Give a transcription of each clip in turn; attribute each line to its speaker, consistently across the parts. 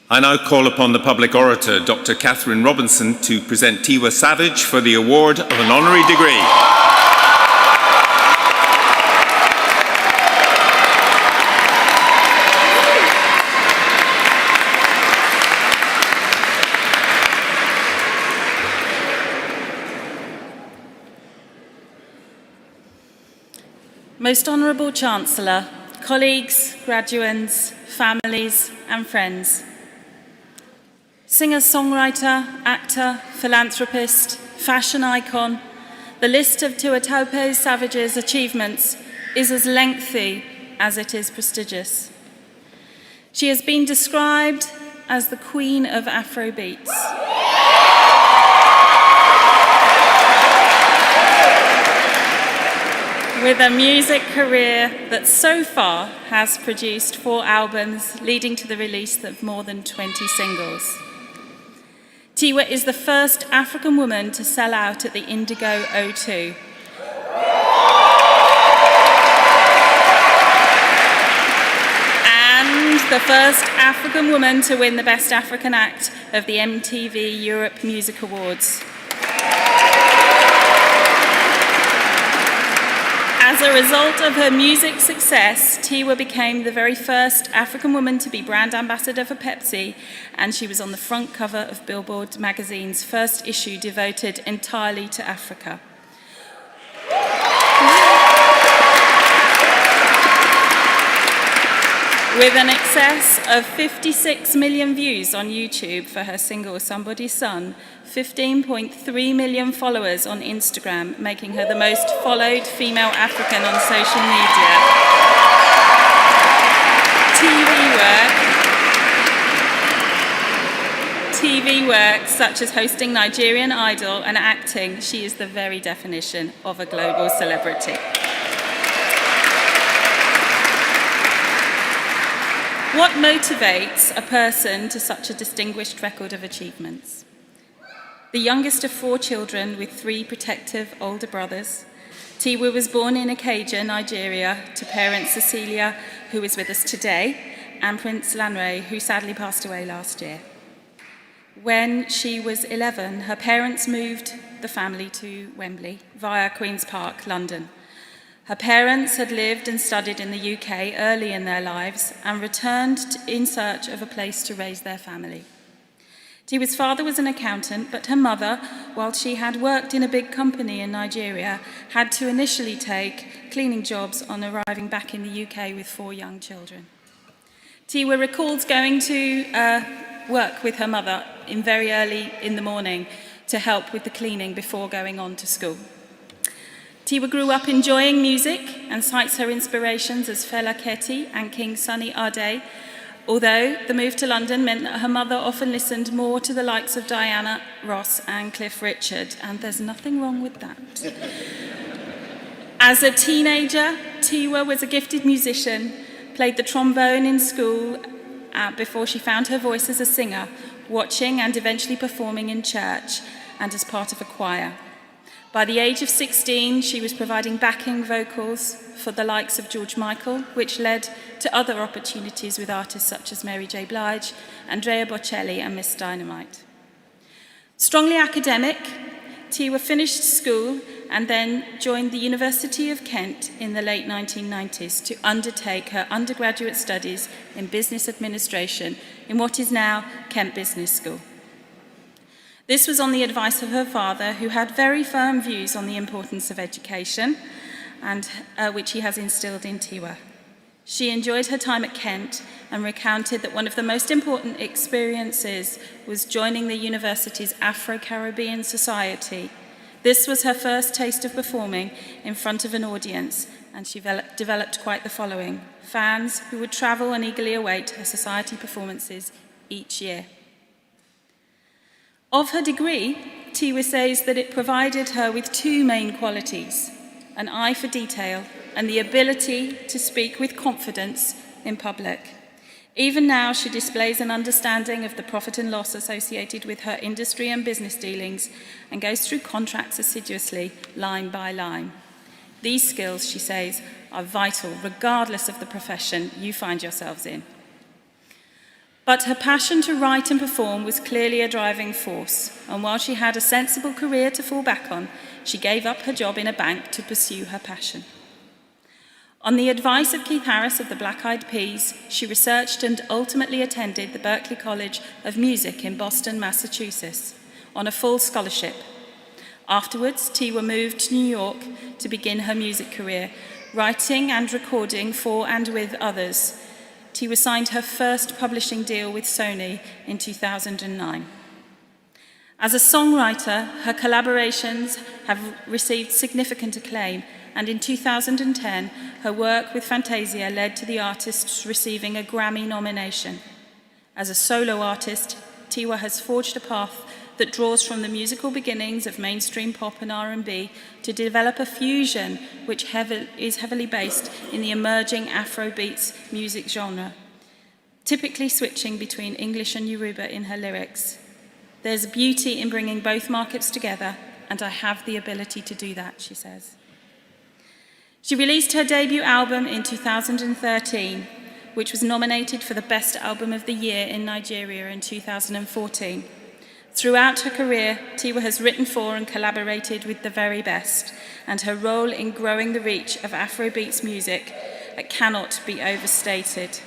Speaker 1: I now call upon the public orator, Dr. Catherine Robinson, to present Tiwa Savage for the award of an honorary degree.
Speaker 2: Most Honourable Chancellor, colleagues, graduands, families and friends. Singer, songwriter, actor, philanthropist, fashion icon, the list of Tiwa Savage's achievements is as lengthy as it is prestigious. She has been described as the Queen of Afrobeats. With a music career that so far has produced 4 albums, leading to the release of more than 20 singles. Tiwa is the first African woman to sell out at the Indigo O2. And the first African woman to win the Best African Act of the MTV Europe Music Awards. As a result of her music success, Tiwa became the very first African woman to be brand ambassador for Pepsi, and she was on the front cover of Billboard magazine's first issue devoted entirely to Africa. With an excess of 56 million views on YouTube for her single Somebody's Son, 15.3 million followers on Instagram, making her the most followed female African on social media. TV work such as hosting Nigerian Idol and acting, she is the very definition of a global celebrity. What motivates a person to such a distinguished record of achievements? The youngest of 4 children with 3 protective older brothers, Tiwa was born in Ikeja, Nigeria, to parents Cecilia, who is with us today, and Prince Lanre, who sadly passed away last year. When she was 11, her parents moved the family to Wembley via Queen's Park, London. Her parents had lived and studied in the UK early in their lives and returned in search of a place to raise their family. Tiwa's father was an accountant, but her mother, while she had worked in a big company in Nigeria, had to initially take cleaning jobs on arriving back in the UK with 4 young children. Tiwa recalls going to work with her mother very early in the morning to help with the cleaning before going on to school. Tiwa grew up enjoying music and cites her inspirations as Fela Kuti and King Sunny Ade, although the move to London meant that her mother often listened more to the likes of Diana Ross and Cliff Richard, and there's nothing wrong with that. As a teenager, Tiwa was a gifted musician, played the trombone in school before she found her voice as a singer, watching and eventually performing in church and as part of a choir. By the age of 16, she was providing backing vocals for the likes of George Michael, which led to other opportunities with artists such as Mary J. Blige, Andrea Bocelli, and Miss Dynamite. Strongly academic, Tiwa finished school and then joined the University of Kent in the late 1990s to undertake her undergraduate studies in business administration in what is now Kent Business School. This was on the advice of her father, who had very firm views on the importance of education, and which he has instilled in Tiwa. She enjoyed her time at Kent and recounted that one of the most important experiences was joining the university's Afro-Caribbean Society. This was her first taste of performing in front of an audience, and she developed quite the following: fans who would travel and eagerly await her society performances each year. Of her degree, Tiwa says that it provided her with 2 main qualities: an eye for detail and the ability to speak with confidence in public. Even now, she displays an understanding of the profit and loss associated with her industry and business dealings and goes through contracts assiduously, line by line. These skills, she says, are vital regardless of the profession you find yourselves in. But her passion to write and perform was clearly a driving force, and while she had a sensible career to fall back on, she gave up her job in a bank to pursue her passion. On the advice of Keith Harris of the Black Eyed Peas, she researched and ultimately attended the Berklee College of Music in Boston, Massachusetts, on a full scholarship. Afterwards, Tiwa moved to New York to begin her music career, writing and recording for and with others. Tiwa signed her first publishing deal with Sony in 2009. As a songwriter, her collaborations have received significant acclaim, and in 2010, her work with Fantasia led to the artist receiving a Grammy nomination. As a solo artist, Tiwa has forged a path that draws from the musical beginnings of mainstream pop and R&B to develop a fusion which is heavily based in the emerging Afrobeats music genre, typically switching between English and Yoruba in her lyrics. There's beauty in bringing both markets together, and I have the ability to do that, she says. She released her debut album in 2013, which was nominated for the Best Album of the Year in Nigeria in 2014. Throughout her career, Tiwa has written for and collaborated with the very best, and her role in growing the reach of Afrobeats music cannot be overstated.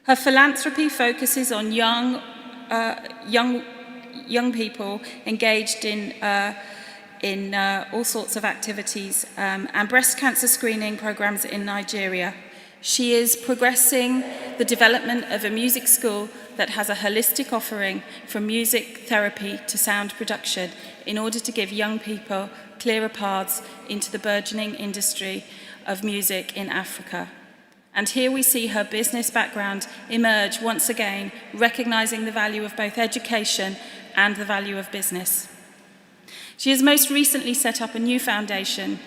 Speaker 2: Her philanthropy focuses on young people engaged in all sorts of activities and breast cancer screening programs in Nigeria. She is progressing the development of a music school that has a holistic offering from music therapy to sound production in order to give young people clearer paths into the burgeoning industry of music in Africa. And here we see her business background emerge once again, recognizing the value of both education and the value of business. She has most recently set up a new foundation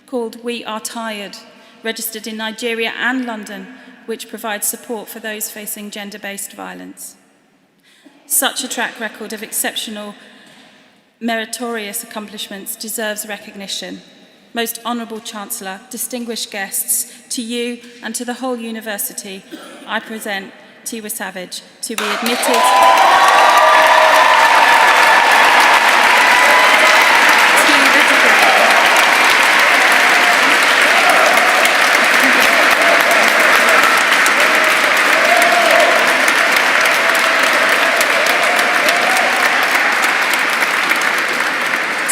Speaker 2: called We Are Tired, registered in Nigeria and London, which provides support for those facing gender-based violence. Such a track record of exceptional, meritorious accomplishments deserves recognition. Most Honourable Chancellor, distinguished guests, to you and to the whole university, I present Tiwa Savage to be admitted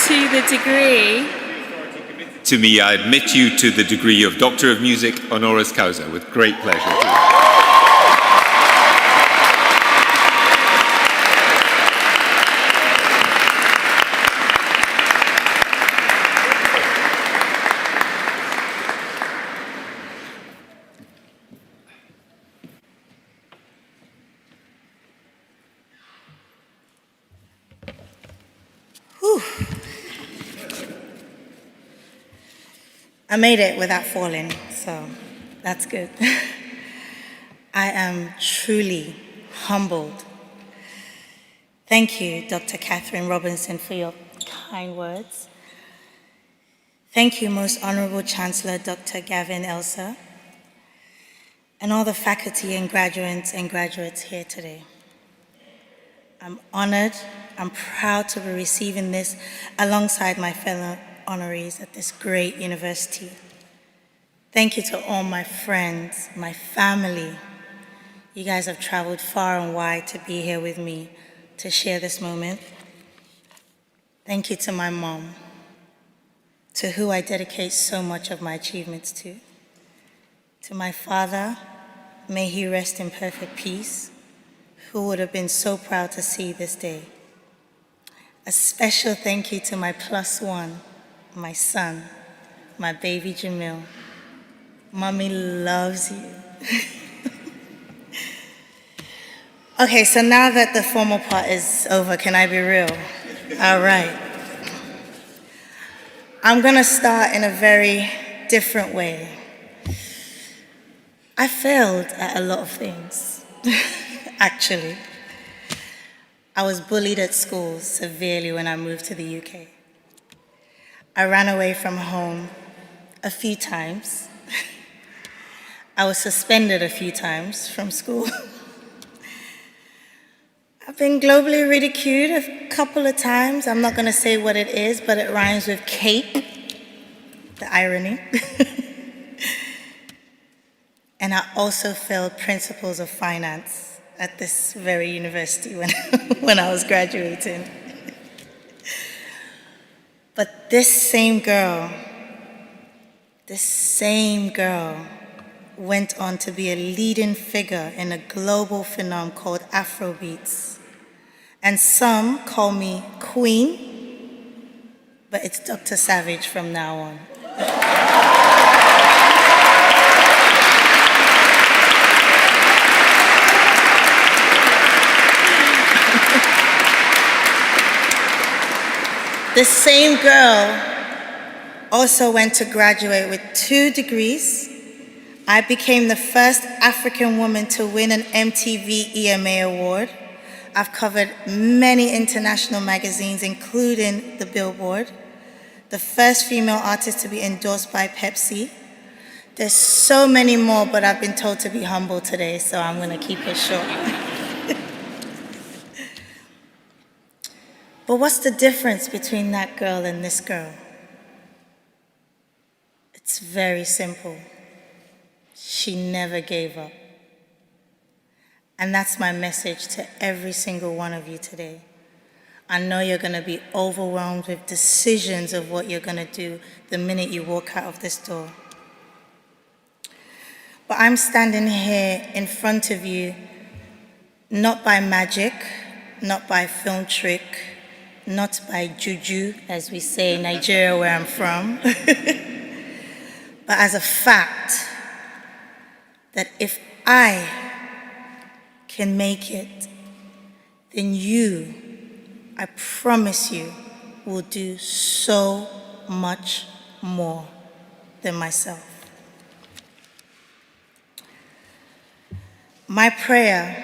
Speaker 2: to the degree.
Speaker 1: To me, I admit you to the degree of Doctor of Music honoris causa with great pleasure.
Speaker 3: I made it without falling, so that's good. I am truly humbled. Thank you, Dr. Catherine Robinson, for your kind words. Thank you, Most Honorable Chancellor, Dr. Gavin Elsa, and all the faculty and graduates here today. I'm honored, I'm proud to be receiving this alongside my fellow honorees at this great university. Thank you to all my friends, my family. You guys have traveled far and wide to be here with me to share this moment. Thank you to my mom, to who I dedicate so much of my achievements to. To my father, may he rest in perfect peace, who would have been so proud to see this day. A special thank you to my +1, my son, my baby Jamil. Mommy loves you. Okay, so now that the formal part is over, can I be real? All right. I'm gonna start in a very different way. I failed at a lot of things, actually. I was bullied at school severely when I moved to the UK. I ran away from home a few times. I was suspended a few times from school. I've been globally ridiculed a couple of times. I'm not going to say what it is, but it rhymes with cake. The irony. And I also failed principles of finance at this very university when I was graduating. But this same girl went on to be a leading figure in a global phenomenon called Afrobeats. And some call me Queen, but it's Dr. Savage from now on. This same girl also went to graduate with 2 degrees. I became the first African woman to win an MTV EMA award. I've covered many international magazines, including the Billboard, the first female artist to be endorsed by Pepsi. There's so many more, but I've been told to be humble today, so I'm going to keep it short. But what's the difference between that girl and this girl? It's very simple. She never gave up. And that's my message to every single one of you today. I know you're going to be overwhelmed with decisions of what you're going to do the minute you walk out of this door. But I'm standing here in front of you not by magic, not by film trick, not by juju, as we say in Nigeria, where I'm from, but as a fact that if I can make it, then you, I promise you, will do so much more than myself. My prayer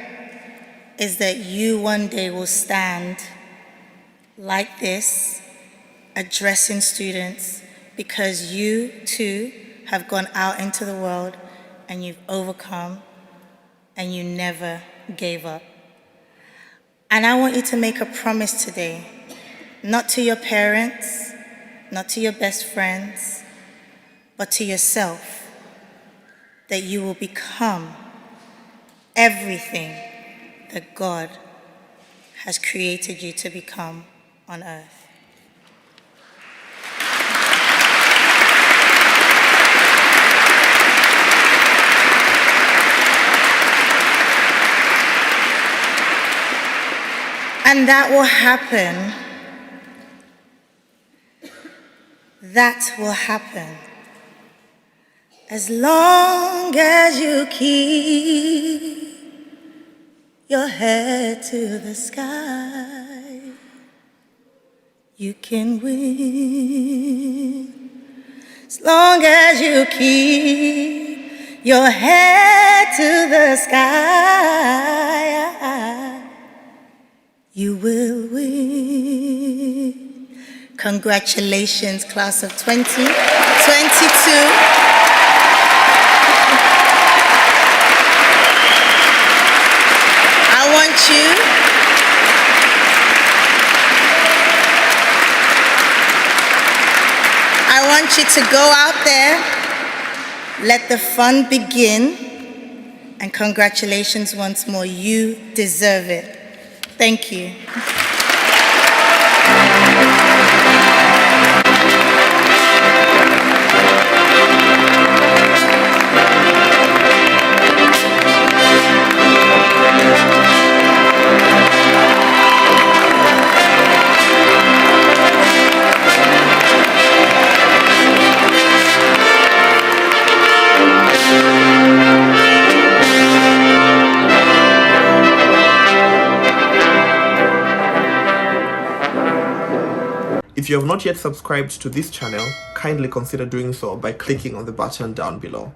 Speaker 3: is that you one day will stand like this, addressing students, because you too have gone out into the world and you've overcome and you never gave up. And I want you to make a promise today, not to your parents, not to your best friends, but to yourself, that you will become everything that God has created you to become on earth. And that will happen. That will happen as long as you keep your head to the sky. You can win as long as you keep your head to the sky. You will win. Congratulations, class of 2022. I want you to go out there, let the fun begin, and congratulations once more. You deserve it. Thank you.
Speaker 4: If you have not yet subscribed to this channel, kindly consider doing so by clicking on the button down below.